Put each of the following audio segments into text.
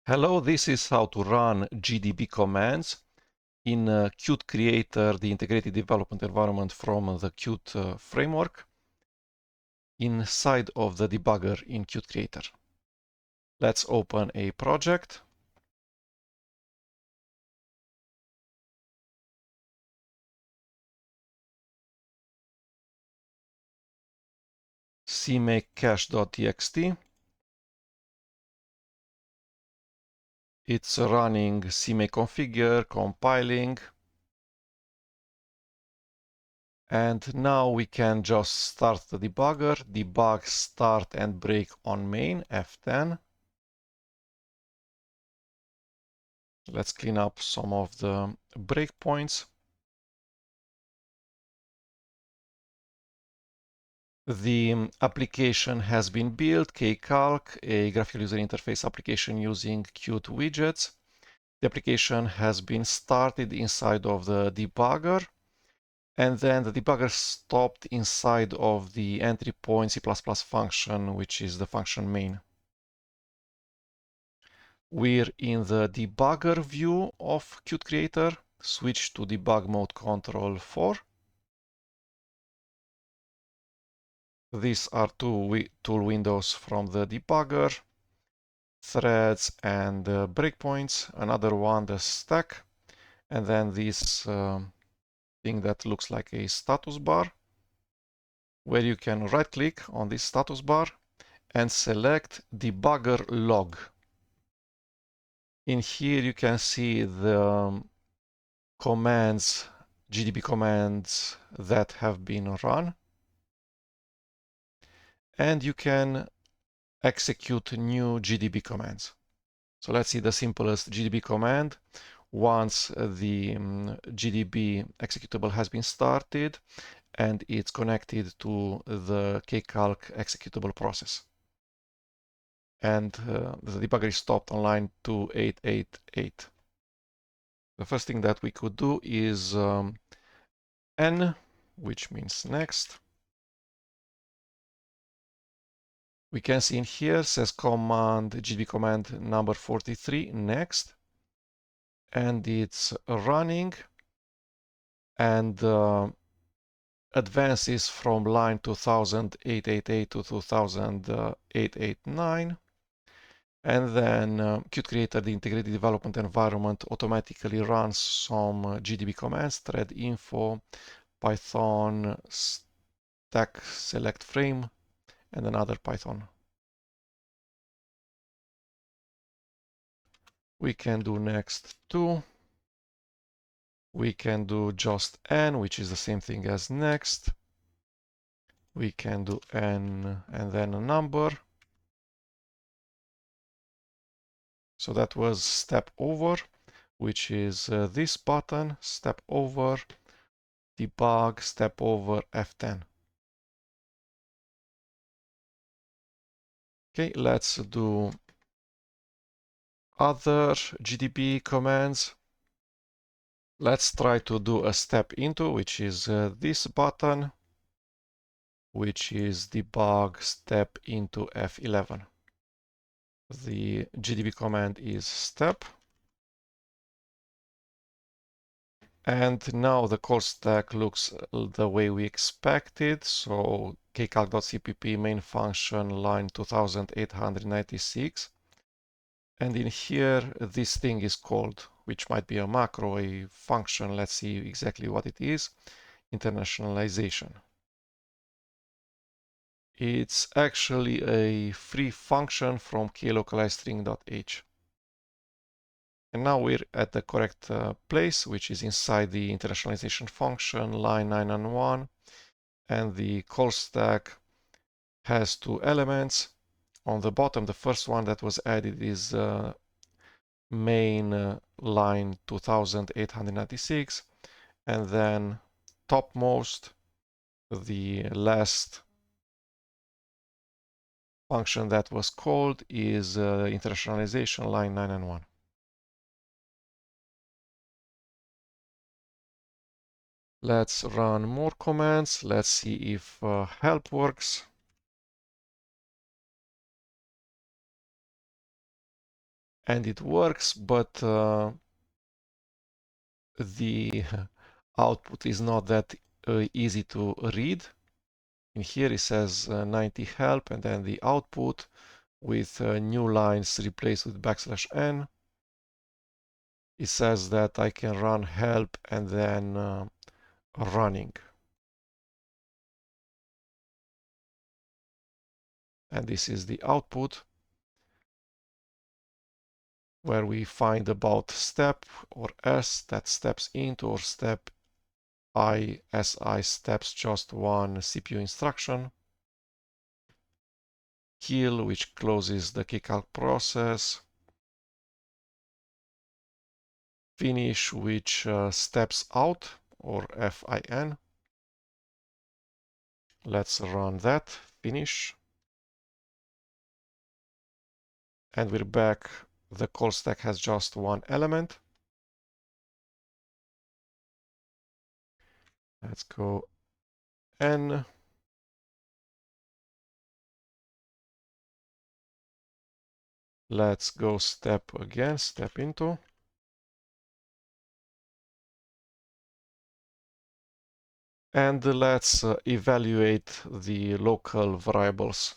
Hello, this is how to run GDB commands in Qt Creator, the integrated development environment from the Qt framework, inside of the debugger in Qt Creator. Let's open a project. cmakecache.txt. It's running cmakeconfigure, compiling. And now we can just start the debugger, debug start and break on main, F10. Let's clean up some of the breakpoints. The application has been built, kcalc, a graphical user interface application using Qt widgets. The application has been started inside of the debugger, and then the debugger stopped inside of the entry point C++ function, which is the function main. We're in the debugger view of Qt Creator. Switch to debug mode Ctrl 4. These are two tool windows from the debugger. Threads and breakpoints, another one, the stack, and then this thing that looks like a status bar, where you can right click on this status bar and select Debugger Log. In here you can see the commands, GDB commands that have been run, and you can execute new GDB commands. So let's see the simplest GDB command. Once the GDB executable has been started and it's connected to the kcalc executable process. And the debugger is stopped on line 2888. The first thing that we could do is N, which means next. We can see in here says command GDB command number 43 next, and it's running and advances from line 2888 to 2889, and then Qt Creator, the integrated development environment, automatically runs some GDB commands, thread info, Python, stack select frame, and another Python. We can do next 2. We can do just N, which is the same thing as next. We can do N and then a number. So that was step over, which is this button, step over, debug, step over, F10. Okay, let's do other GDB commands. Let's try to do a step into, which is this button, which is debug step into F11. The GDB command is step. And now the call stack looks the way we expected. So kcalc.cpp main function line 2896. And in here, this thing is called, which might be a macro, a function. Let's see exactly what it is. Internationalization. It's actually a free function from klocalizedstring.h. And now we're at the correct place, which is inside the internationalization function, line 991. And the call stack has 2 elements. On the bottom, the first one that was added is main line 2896. And then topmost, the last function that was called is internationalization line 991. Let's run more commands. Let's see if help works. and it works, but the output is not that easy to read. In here it says 90 help, and then the output with new lines replaced with \n. It says that I can run help and then running. And this is the output where we find about step or S that steps into, or step I, SI steps just one CPU instruction. Kill, which closes the keycalc process. Finish, which steps out, or FIN. Let's run that. Finish. And we're back. The call stack has just one element. Let's go N. Let's go step again, step into. And let's evaluate the local variables.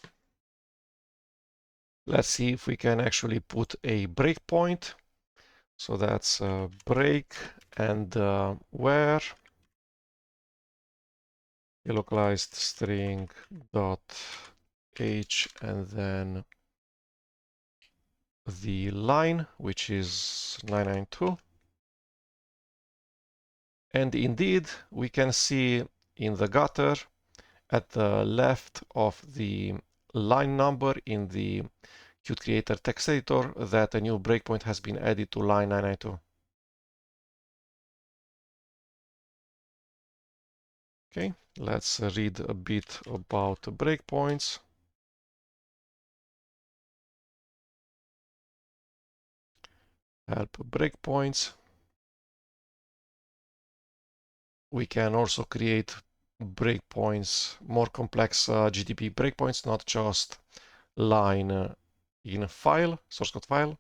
Let's see if we can actually put a breakpoint. So that's break and where localized string dot h, and then the line, which is 992. And indeed, we can see in the gutter at the left of the line number in the Qt Creator text editor that a new breakpoint has been added to line 992. Okay, let's read a bit about breakpoints. Help breakpoints. We can also create breakpoints, more complex GDB breakpoints, not just line in a file, source code file.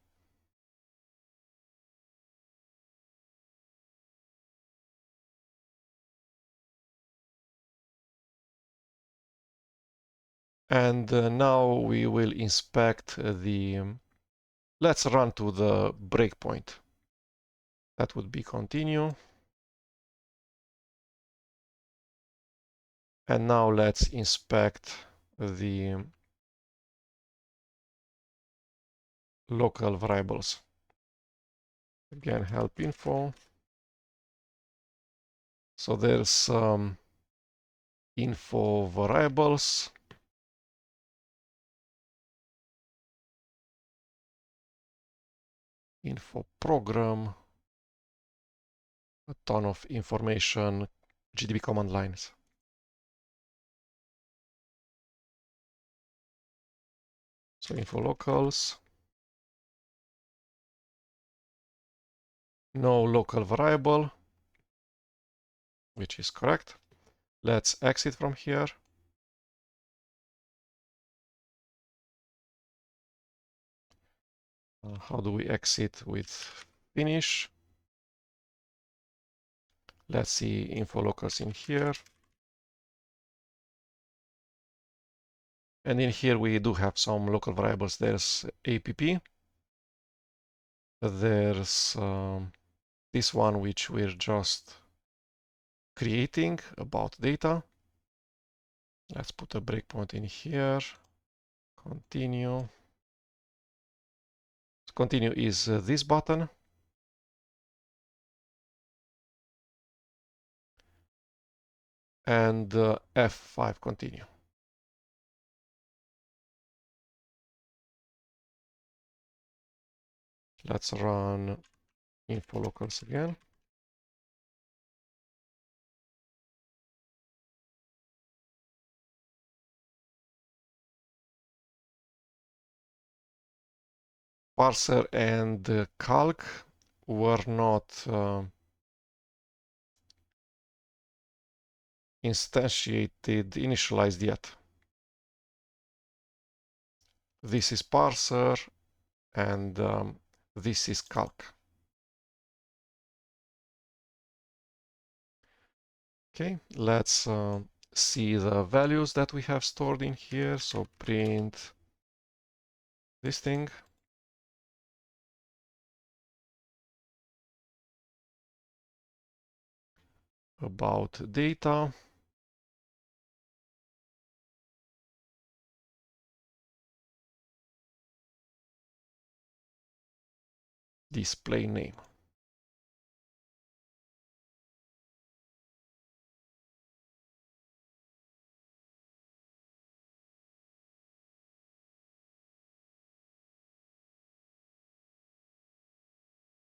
And now we will inspect let's run to the breakpoint. That would be continue. And now let's inspect the local variables. Again, help info. So there's some info variables. Info program. A ton of information, GDB command lines. So info locals. No local variable, which is correct. Let's exit from here. How do we exit with finish? Let's see info locals in here. And in here we do have some local variables. There's app. There's this one which we're just creating about data. Let's put a breakpoint in here. Continue. Continue is this button. And F5 continue. Let's run info locals again. Parser and calc were not initialized yet. This is parser, and This is calc. Okay, let's see the values that we have stored in here. So print this thing. About data. Display name.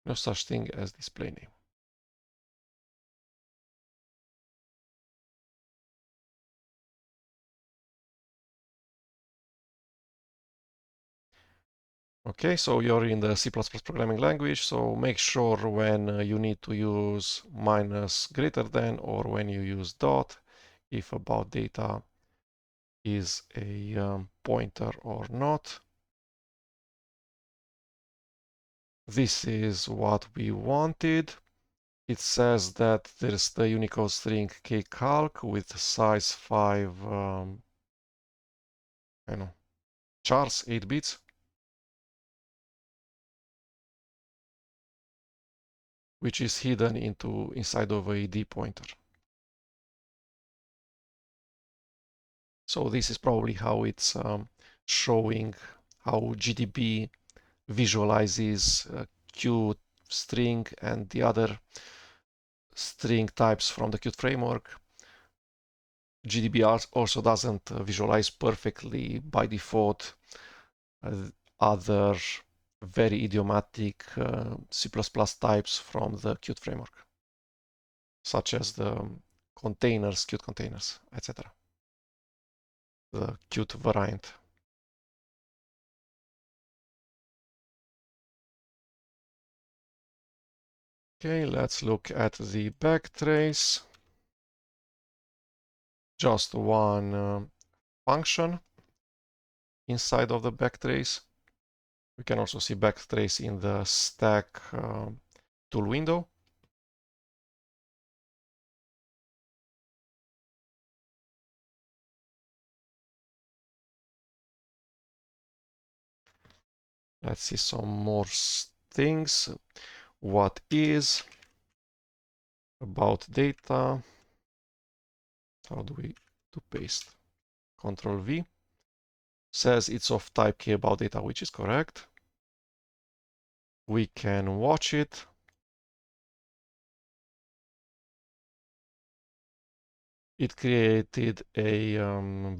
No such thing as display name. Okay, so you're in the C++ programming language, so make sure when you need to use minus greater than or when you use dot, if about data is a pointer or not. This is what we wanted. It says that there's the Unicode string kcalc with size 5, I know, chars, 8 bits. Which is hidden inside of a D pointer. So this is probably how it's showing how GDB visualizes Qt string and the other string types from the Qt framework. GDB also doesn't visualize perfectly by default other very idiomatic C++ types from the Qt framework, such as the containers, Qt containers, etc. The Qt variant. Okay, let's look at the backtrace. Just one function inside of the backtrace. We can also see backtrace in the stack tool window. Let's see some more things. What is about data? How do we do paste? Control V. Says it's of type K about data, which is correct. We can watch it. It created a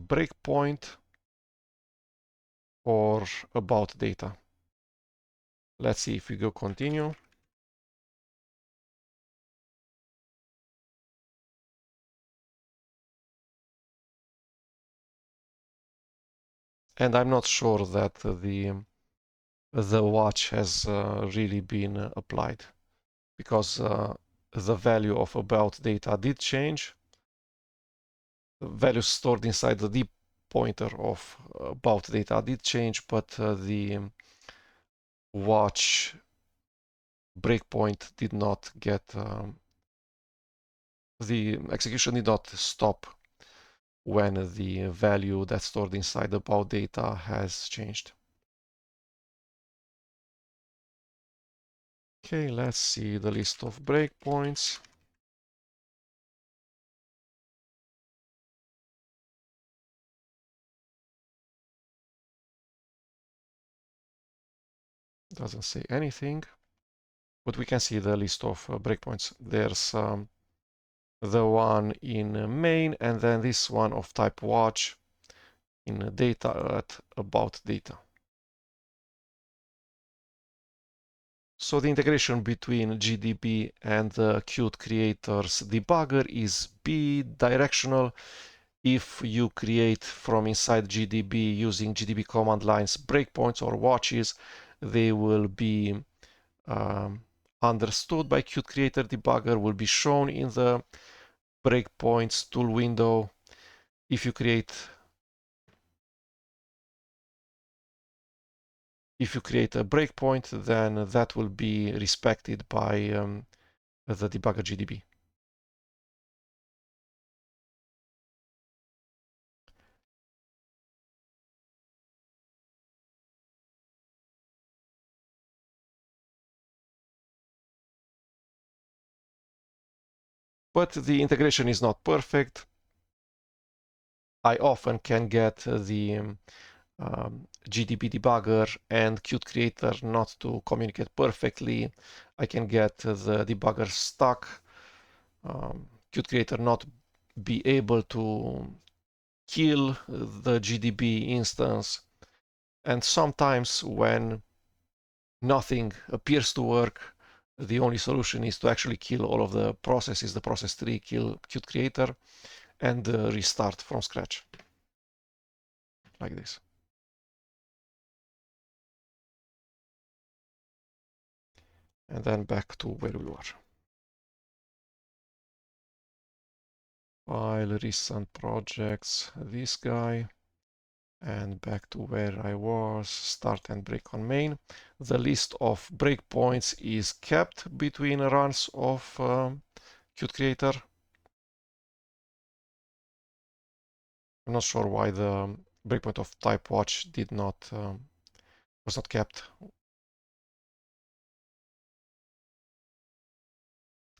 breakpoint for about data. Let's see if we go continue. And I'm not sure that the watch has really been applied, because the value of about data did change. The value stored inside the D pointer of about data did change, but the watch breakpoint did not get the execution did not stop when the value that's stored inside the about data has changed. Okay, let's see the list of breakpoints. Doesn't say anything, but we can see the list of breakpoints. There's the one in main, and then this one of type watch in data at about data. So the integration between GDB and the Qt creator's debugger is bidirectional. If you create from inside GDB using GDB command lines breakpoints or watches, they will be understood by Qt creator debugger, will be shown in the breakpoints tool window. If you create if you create a breakpoint, then that will be respected by the debugger GDB. But the integration is not perfect. I often can get the GDB debugger and Qt Creator not to communicate perfectly. I can get the debugger stuck, Qt Creator not be able to kill the GDB instance. And sometimes when nothing appears to work, the only solution is to actually kill all of the processes, the process tree, kill Qt Creator, and restart from scratch, like this. And then back to where we were. File, recent projects, this guy, and back to where I was, start and break on main. The list of breakpoints is kept between runs of Qt Creator. I'm not sure why the breakpoint of type watch was not kept.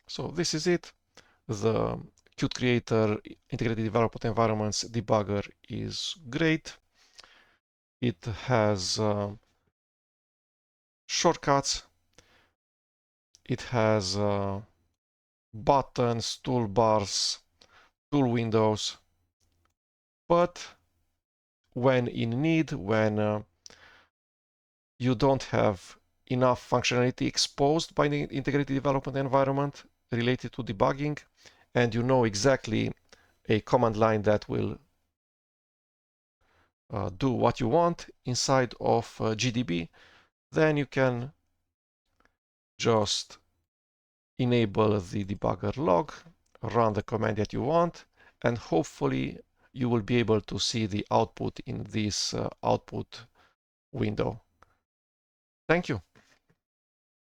So this is it. The Qt Creator Integrated Development Environments debugger is great. It has shortcuts. It has buttons, toolbars, tool windows. But when in need, when you don't have enough functionality exposed by the integrated development environment related to debugging, and you know exactly a command line that will do what you want inside of GDB, then you can just enable the debugger log, run the command that you want, and hopefully you will be able to see the output in this output window. Thank you.